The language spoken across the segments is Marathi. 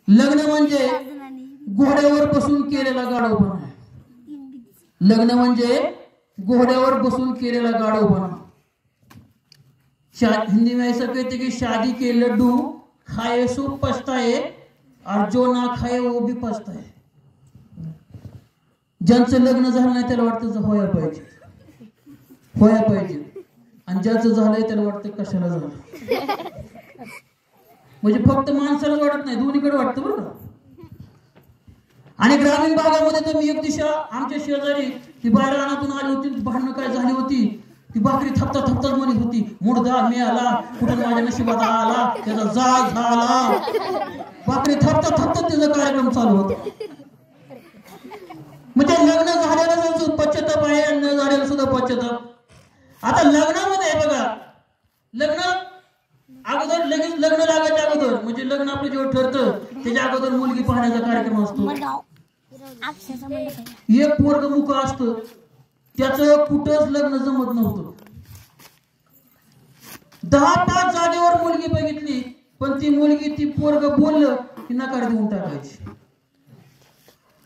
लग्न म्हणजे घोड्यावर बसून केलेला गाढवपणा. लग्न म्हणजे घोड्यावर बसून केलेला गाढवपणा. हिंदी में ऐसा कहते कि शादी के लड्डू खाए सो पछताए और जो ना खाए वो भी पछताए. ज्यांचं लग्न झालं नाही त्याला वाटतं व्हायला पाहिजे आणि ज्याचं झालंय त्याला वाटतं कशाला झालं. म्हणजे फक्त माणसालाच वाटत नाही, दोन्हीकडे वाटतं बरं का. आणि ग्रामीण भागामध्ये तर मी एक दिवशी आमच्या शेजारी ती बाहेर रानातून आली होती, भांडणं काय झाली होती, ती भाकरी थपता म्हणत होती, मुडदा मिळाला कुठं माझ्या नशिबात आला, त्याचा जाळ झाला. भाकरी थपता त्याचा कार्यक्रम चालू होता. म्हणजे लग्न झालेलं पश्चाताप आहे आणि न झालेलं सुद्धा पश्चाताप. आता लग्नामध्ये बघा, लग्न अगोदर लगेच लग्न लागायच्या अगोदर म्हणजे लग्न आपलं जेव्हा ठरतं त्याच्या अगोदर मुलगी पाहण्याचा कार्यक्रम असतो. एक पोरग मुख असतं, त्याचं कुठंच लग्न जमत नव्हतं. 10-5 जागेवर मुलगी बघितली, पण ती मुलगी ती पोरग बोललं की नकार देऊन टाकायची.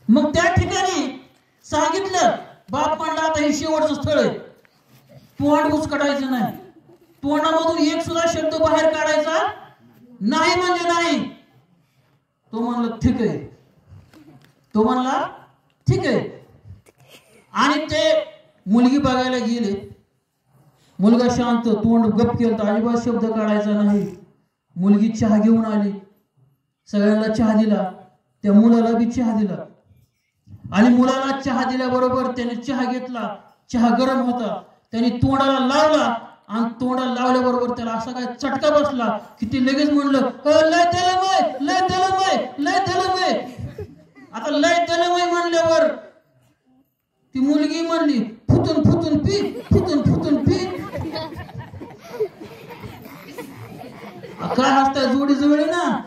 मग त्या ठिकाणी सांगितलं, बाप म्हणला आता हे शेवटचं स्थळ आहे, तोंड उचकटायचं नाही, तोंडामधून एक सुद्धा शब्द बाहेर काढायचा नाही म्हणजे नाही. तो म्हणला ठीक आहे, तो म्हणला ठीक आहे. आणि ते मुलगी बघायला गेले. मुलगा शांत, तोंड गप केलं, अजिबात शब्द काढायचा नाही. मुलगी चहा घेऊन आली, सगळ्यांना चहा दिला, त्या मुलाला बी चहा दिला. आणि मुलाला चहा दिल्याबरोबर त्याने चहा घेतला. चहा गरम होता, त्याने तोंडाला लावला आणि तोंडाला लावल्याबरोबर त्याला असा काय चटका बसला की ते लगेच म्हणलं लय दलमय. आता लय दलमय म्हणल्यावर ती मुलगी म्हणली फुतून पी. काय हसताय, जोडी जुळली ना.